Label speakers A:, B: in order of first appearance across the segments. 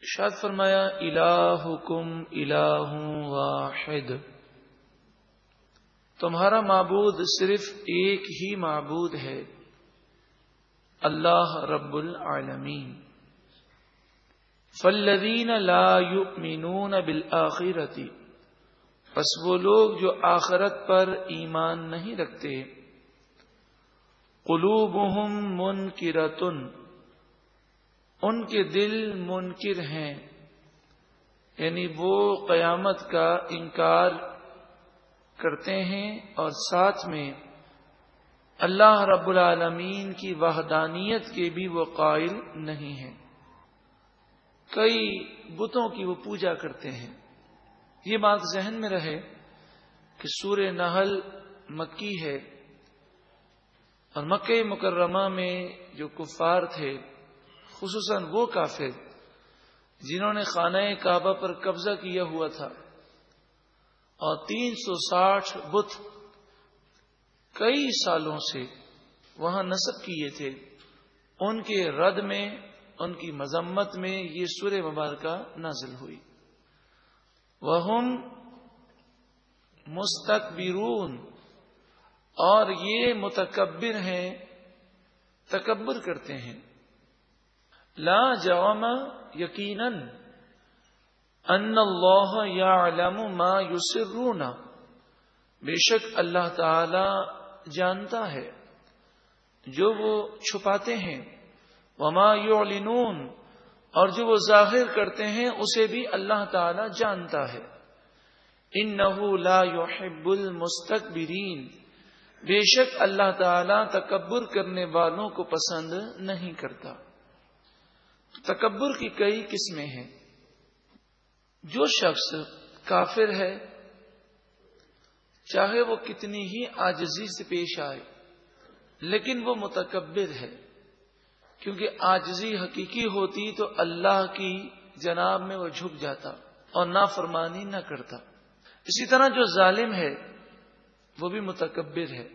A: ارشاد فرمایا الہکم الہ واحد، تمہارا معبود صرف ایک ہی معبود ہے، اللہ رب العالمین۔ فالذین لا یؤمنون بالآخرۃ، پس وہ لوگ جو آخرت پر ایمان نہیں رکھتے، قلوبہم منکرۃ، ان کے دل منکر ہیں، یعنی وہ قیامت کا انکار کرتے ہیں اور ساتھ میں اللہ رب العالمین کی وحدانیت کے بھی وہ قائل نہیں ہیں، کئی بتوں کی وہ پوجا کرتے ہیں۔ یہ بات ذہن میں رہے کہ سورہ نحل مکی ہے، اور مکہ مکرمہ میں جو کفار تھے، خصوصاً وہ کافر جنہوں نے خانہ کعبہ پر قبضہ کیا ہوا تھا اور 360 بت کئی سالوں سے وہاں نصب کیے تھے، ان کے رد میں، ان کی مذمت میں یہ سورہ مبارکہ نازل ہوئی۔ وَهُمْ مُسْتَكْبِرُونَ، اور یہ متکبر ہیں، تکبر کرتے ہیں۔ لا جرم، یقیناً، ان اللہ یعلم ما یسرون، بے شک اللہ تعالی جانتا ہے جو وہ چھپاتے ہیں، وما یعلنون، اور جو وہ ظاہر کرتے ہیں اسے بھی اللہ تعالی جانتا ہے۔ انہ لا یحب المستکبرین، بے شک اللہ تعالی تکبر کرنے والوں کو پسند نہیں کرتا۔ تکبر کی کئی قسمیں ہیں۔ جو شخص کافر ہے، چاہے وہ کتنی ہی عاجزی سے پیش آئے، لیکن وہ متکبر ہے، کیونکہ عاجزی حقیقی ہوتی تو اللہ کی جناب میں وہ جھک جاتا اور نافرمانی نہ کرتا۔ اسی طرح جو ظالم ہے وہ بھی متکبر ہے،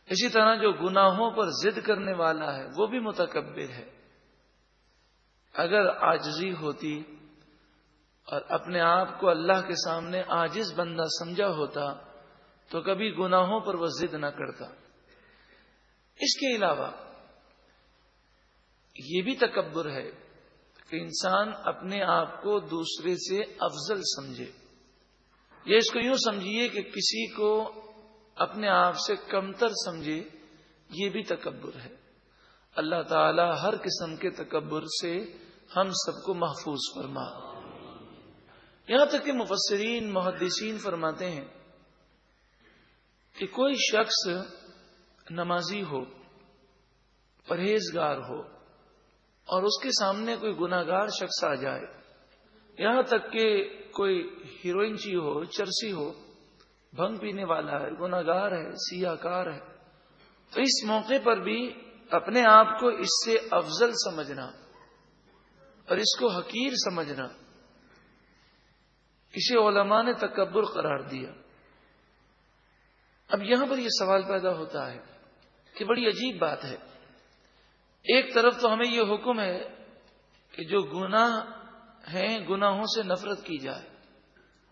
A: اسی طرح جو گناہوں پر ضد کرنے والا ہے وہ بھی متکبر ہے۔ اگر عاجزی ہوتی اور اپنے آپ کو اللہ کے سامنے عاجز بندہ سمجھا ہوتا تو کبھی گناہوں پر وہ ضد نہ کرتا۔ اس کے علاوہ یہ بھی تکبر ہے کہ انسان اپنے آپ کو دوسرے سے افضل سمجھے، یا اس کو یوں سمجھیے کہ کسی کو اپنے آپ سے کمتر سمجھے، یہ بھی تکبر ہے۔ اللہ تعالی ہر قسم کے تکبر سے ہم سب کو محفوظ فرما۔ یہاں تک کہ مفسرین محدثین فرماتے ہیں کہ کوئی شخص نمازی ہو، پرہیزگار ہو، اور اس کے سامنے کوئی گناہگار شخص آ جائے، یہاں تک کہ کوئی ہیروئنچی ہو، چرسی ہو، بھنگ پینے والا ہے، گناہگار ہے، سیاہ کار ہے، تو اس موقع پر بھی اپنے آپ کو اس سے افضل سمجھنا اور اس کو حقیر سمجھنا، اسے علماء نے تکبر قرار دیا۔ اب یہاں پر یہ سوال پیدا ہوتا ہے کہ بڑی عجیب بات ہے، ایک طرف تو ہمیں یہ حکم ہے کہ جو گناہ ہیں گناہوں سے نفرت کی جائے،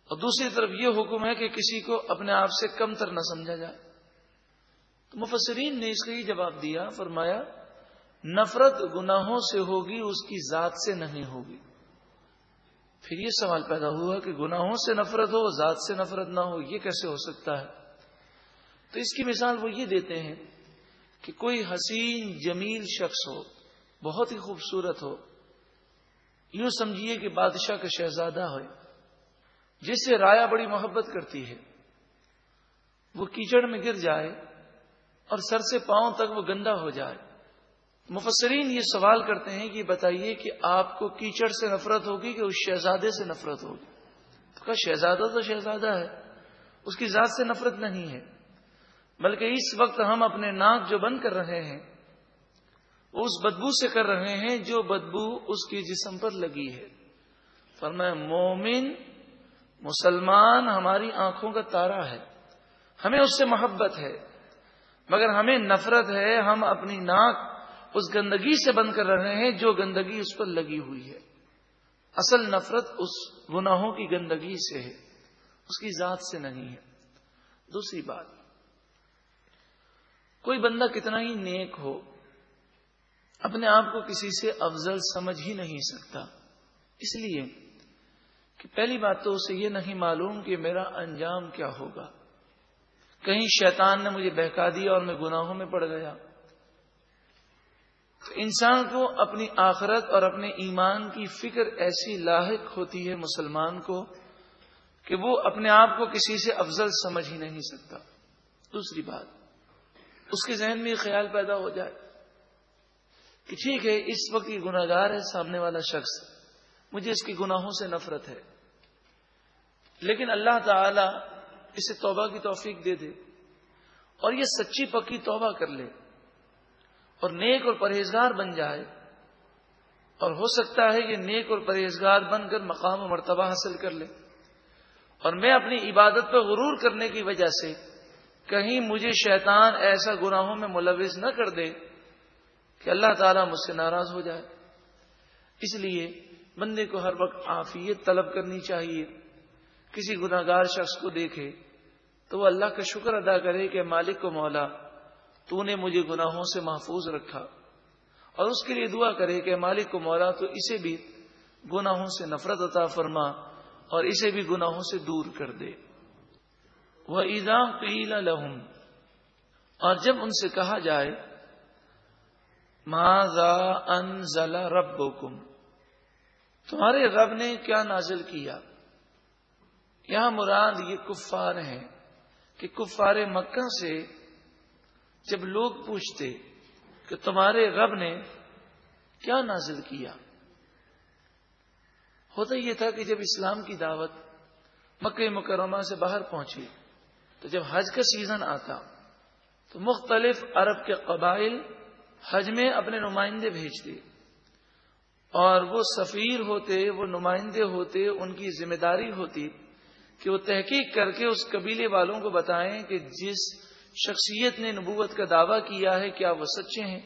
A: اور دوسری طرف یہ حکم ہے کہ کسی کو اپنے آپ سے کمتر نہ سمجھا جائے۔ تو مفسرین نے اس کا یہ جواب دیا، فرمایا نفرت گناہوں سے ہوگی، اس کی ذات سے نہیں ہوگی۔ پھر یہ سوال پیدا ہوا کہ گناہوں سے نفرت ہو، ذات سے نفرت نہ ہو، یہ کیسے ہو سکتا ہے؟ تو اس کی مثال وہ یہ دیتے ہیں کہ کوئی حسین جمیل شخص ہو، بہت ہی خوبصورت ہو، یوں سمجھیے کہ بادشاہ کا شہزادہ ہو، جس سے رایا بڑی محبت کرتی ہے، وہ کیچڑ میں گر جائے اور سر سے پاؤں تک وہ گندا ہو جائے۔ مفسرین یہ سوال کرتے ہیں کہ بتائیے کہ آپ کو کیچڑ سے نفرت ہوگی کہ اس شہزادے سے نفرت ہوگی؟ تو کہا شہزادہ تو شہزادہ ہے، اس کی ذات سے نفرت نہیں ہے، بلکہ اس وقت ہم اپنے ناک جو بند کر رہے ہیں وہ اس بدبو سے کر رہے ہیں جو بدبو اس کے جسم پر لگی ہے۔ فرمایا مومن مسلمان ہماری آنکھوں کا تارا ہے، ہمیں اس سے محبت ہے، مگر ہمیں نفرت ہے، ہم اپنی ناک اس گندگی سے بند کر رہے ہیں جو گندگی اس پر لگی ہوئی ہے۔ اصل نفرت اس گناہوں کی گندگی سے ہے، اس کی ذات سے نہیں ہے۔ دوسری بات، کوئی بندہ کتنا ہی نیک ہو، اپنے آپ کو کسی سے افضل سمجھ ہی نہیں سکتا، اس لیے کہ پہلی بات تو اسے یہ نہیں معلوم کہ میرا انجام کیا ہوگا، کہیں شیطان نے مجھے بہکا دیا اور میں گناہوں میں پڑ گیا۔ تو انسان کو اپنی آخرت اور اپنے ایمان کی فکر ایسی لاحق ہوتی ہے مسلمان کو کہ وہ اپنے آپ کو کسی سے افضل سمجھ ہی نہیں سکتا۔ دوسری بات، اس کے ذہن میں یہ خیال پیدا ہو جائے کہ ٹھیک ہے، اس وقت یہ گناہگار ہے سامنے والا شخص، مجھے اس کے گناہوں سے نفرت ہے، لیکن اللہ تعالی اسے توبہ کی توفیق دے دے اور یہ سچی پکی توبہ کر لے اور نیک اور پرہیزگار بن جائے، اور ہو سکتا ہے کہ نیک اور پرہیزگار بن کر مقام و مرتبہ حاصل کر لے، اور میں اپنی عبادت پہ غرور کرنے کی وجہ سے کہیں مجھے شیطان ایسا گناہوں میں ملوث نہ کر دے کہ اللہ تعالیٰ مجھ سے ناراض ہو جائے۔ اس لیے بندے کو ہر وقت عافیت طلب کرنی چاہیے۔ کسی گناہگار شخص کو دیکھے تو وہ اللہ کا شکر ادا کرے کہ مالک و مولا، تو نے مجھے گناہوں سے محفوظ رکھا، اور اس کے لیے دعا کرے کہ مالک و مولا تو اسے بھی گناہوں سے نفرت عطا فرما اور اسے بھی گناہوں سے دور کر دے۔ وَإِذَا قِيلَ لَهُمْ، اور جب ان سے کہا جائے ماذا انزل ربکم، تمہارے رب نے کیا نازل کیا، یہاں مراد یہ کفار ہیں کہ کفار مکہ سے جب لوگ پوچھتے کہ تمہارے رب نے کیا نازل کیا، ہوتا یہ تھا کہ جب اسلام کی دعوت مکہ مکرمہ سے باہر پہنچی تو جب حج کا سیزن آتا تو مختلف عرب کے قبائل حج میں اپنے نمائندے بھیجتے، اور وہ سفیر ہوتے، وہ نمائندے ہوتے، ان کی ذمہ داری ہوتی کہ وہ تحقیق کر کے اس قبیلے والوں کو بتائیں کہ جس شخصیت نے نبوت کا دعویٰ کیا ہے کیا وہ سچے ہیں۔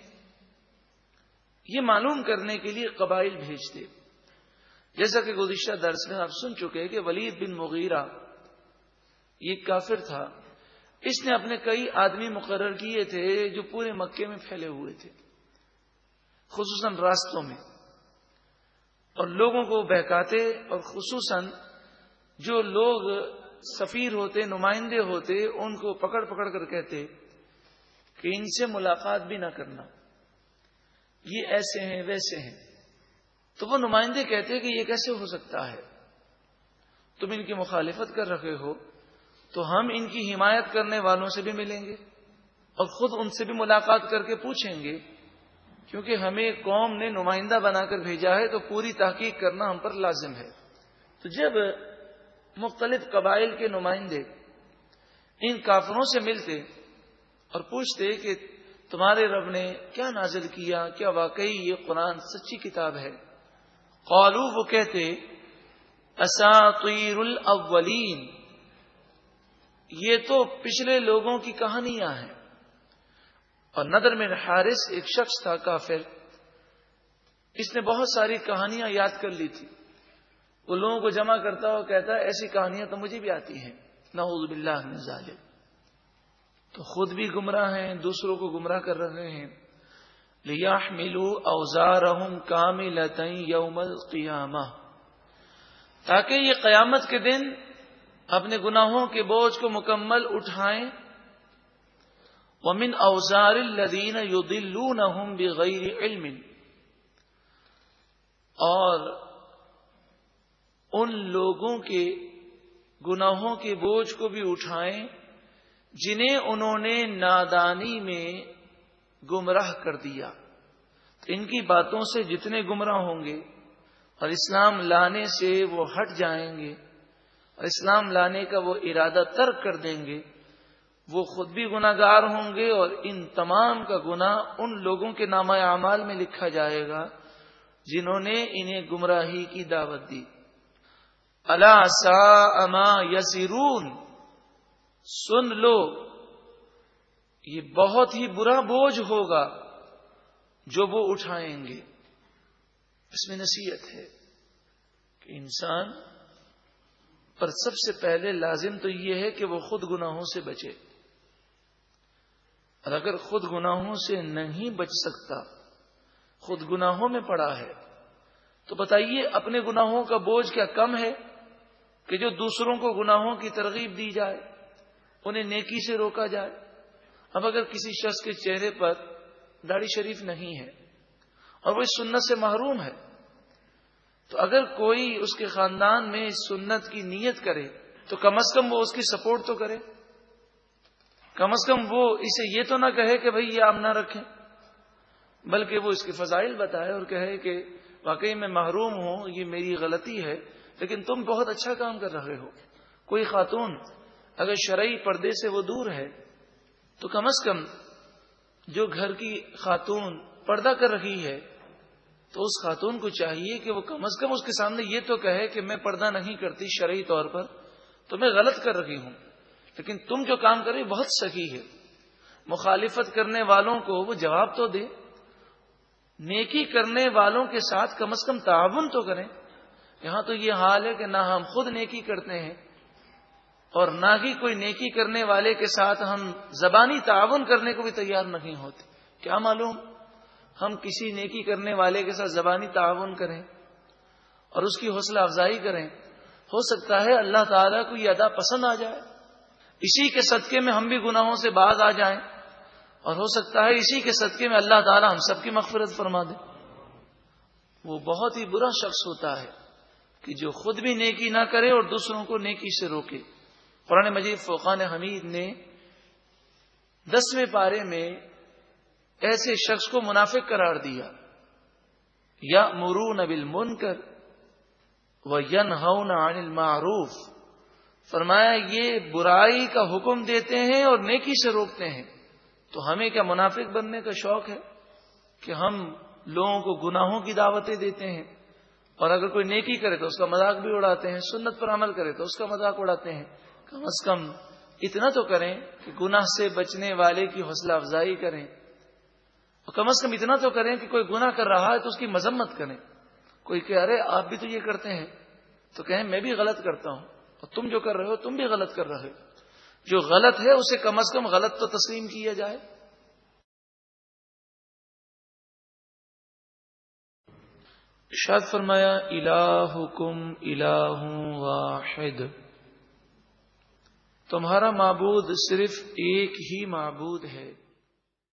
A: یہ معلوم کرنے کے لیے قبائل بھیجتے، جیسا کہ گزشتہ درس میں آپ سن چکے کہ ولید بن مغیرہ یہ کافر تھا، اس نے اپنے کئی آدمی مقرر کیے تھے جو پورے مکے میں پھیلے ہوئے تھے، خصوصاً راستوں میں، اور لوگوں کو بہکاتے، اور خصوصاً جو لوگ سفیر ہوتے، نمائندے ہوتے، ان کو پکڑ پکڑ کر کہتے کہ ان سے ملاقات بھی نہ کرنا، یہ ایسے ہیں ویسے ہیں۔ تو وہ نمائندے کہتے کہ یہ کیسے ہو سکتا ہے، تم ان کی مخالفت کر رہے ہو تو ہم ان کی حمایت کرنے والوں سے بھی ملیں گے اور خود ان سے بھی ملاقات کر کے پوچھیں گے، کیونکہ ہمیں قوم نے نمائندہ بنا کر بھیجا ہے تو پوری تحقیق کرنا ہم پر لازم ہے۔ تو جب مختلف قبائل کے نمائندے ان کافروں سے ملتے اور پوچھتے کہ تمہارے رب نے کیا نازل کیا، کیا واقعی یہ قرآن سچی کتاب ہے، قالوا، وہ کہتے اساطیر الاولین، یہ تو پچھلے لوگوں کی کہانیاں ہیں۔ اور نضر بن حارث ایک شخص تھا کافر، اس نے بہت ساری کہانیاں یاد کر لی تھی، وہ لوگوں کو جمع کرتا اور کہتا ایسی کہانیاں تو مجھے بھی آتی ہیں، نعوذ باللہ من ذالک۔ تو خود بھی گمراہ ہیں، دوسروں کو گمراہ کر رہے ہیں۔ لِيَحْمِلُوا أَوْزَارَهُمْ كَامِلَةً يَوْمَ الْقِيَامَةِ، تاکہ یہ قیامت کے دن اپنے گناہوں کے بوجھ کو مکمل اٹھائیں۔ وَمِنْ أَوْزَارِ الَّذِينَ يُضِلُّونَهُمْ بِغَيْرِ عِلْمٍ، اور ان لوگوں کے گناہوں کے بوجھ کو بھی اٹھائیں جنہیں انہوں نے نادانی میں گمراہ کر دیا۔ تو ان کی باتوں سے جتنے گمراہ ہوں گے اور اسلام لانے سے وہ ہٹ جائیں گے اور اسلام لانے کا وہ ارادہ ترک کر دیں گے، وہ خود بھی گناہگار ہوں گے، اور ان تمام کا گناہ ان لوگوں کے نامہ اعمال میں لکھا جائے گا جنہوں نے انہیں گمراہی کی دعوت دی۔ الا ساء ما یزرون، سن لو یہ بہت ہی برا بوجھ ہوگا جو وہ اٹھائیں گے۔ اس میں نصیحت ہے کہ انسان پر سب سے پہلے لازم تو یہ ہے کہ وہ خود گناہوں سے بچے، اور اگر خود گناہوں سے نہیں بچ سکتا، خود گناہوں میں پڑا ہے، تو بتائیے اپنے گناہوں کا بوجھ کیا کم ہے کہ جو دوسروں کو گناہوں کی ترغیب دی جائے، انہیں نیکی سے روکا جائے؟ اب اگر کسی شخص کے چہرے پر داڑھی شریف نہیں ہے اور وہ اس سنت سے محروم ہے، تو اگر کوئی اس کے خاندان میں اس سنت کی نیت کرے تو کم از کم وہ اس کی سپورٹ تو کرے، کم از کم وہ اسے یہ تو نہ کہے کہ بھئی یہ آپ نہ رکھیں، بلکہ وہ اس کے فضائل بتائے اور کہے کہ واقعی میں محروم ہوں، یہ میری غلطی ہے، لیکن تم بہت اچھا کام کر رہے ہو۔ کوئی خاتون اگر شرعی پردے سے وہ دور ہے تو کم از کم جو گھر کی خاتون پردہ کر رہی ہے تو اس خاتون کو چاہیے کہ وہ کم از کم اس کے سامنے یہ تو کہے کہ میں پردہ نہیں کرتی شرعی طور پر تو میں غلط کر رہی ہوں، لیکن تم جو کام کر رہی بہت صحیح ہے۔ مخالفت کرنے والوں کو وہ جواب تو دے، نیکی کرنے والوں کے ساتھ کم از کم تعاون تو کریں۔ یہاں تو یہ حال ہے کہ نہ ہم خود نیکی کرتے ہیں اور نہ ہی کوئی نیکی کرنے والے کے ساتھ ہم زبانی تعاون کرنے کو بھی تیار نہیں ہوتے۔ کیا معلوم ہم کسی نیکی کرنے والے کے ساتھ زبانی تعاون کریں اور اس کی حوصلہ افزائی کریں، ہو سکتا ہے اللہ تعالیٰ کو یہ ادا پسند آ جائے، اسی کے صدقے میں ہم بھی گناہوں سے باز آ جائیں، اور ہو سکتا ہے اسی کے صدقے میں اللہ تعالیٰ ہم سب کی مغفرت فرما دے۔ وہ بہت ہی برا شخص ہوتا ہے کہ جو خود بھی نیکی نہ کرے اور دوسروں کو نیکی سے روکے۔ قرآن مجید فرقان حمید نے 10ویں پارے میں ایسے شخص کو منافق قرار دیا، یأمرون بالمنکر وینہون عن المعروف، فرمایا یہ برائی کا حکم دیتے ہیں اور نیکی سے روکتے ہیں۔ تو ہمیں کیا منافق بننے کا شوق ہے کہ ہم لوگوں کو گناہوں کی دعوتیں دیتے ہیں، اور اگر کوئی نیکی کرے تو اس کا مذاق بھی اڑاتے ہیں، سنت پر عمل کرے تو اس کا مذاق اڑاتے ہیں؟ کم از کم اتنا تو کریں کہ گناہ سے بچنے والے کی حوصلہ افزائی کریں، اور کم از کم اتنا تو کریں کہ کوئی گناہ کر رہا ہے تو اس کی مذمت کریں۔ کوئی کہ ارے آپ بھی تو یہ کرتے ہیں، تو کہیں میں بھی غلط کرتا ہوں، اور تم جو کر رہے ہو تم بھی غلط کر رہے ہو۔ جو غلط ہے اسے کم از کم غلط تو تسلیم کیا جائے۔ ارشاد فرمایا الہکم الہ واحد، تمہارا معبود صرف ایک ہی معبود ہے۔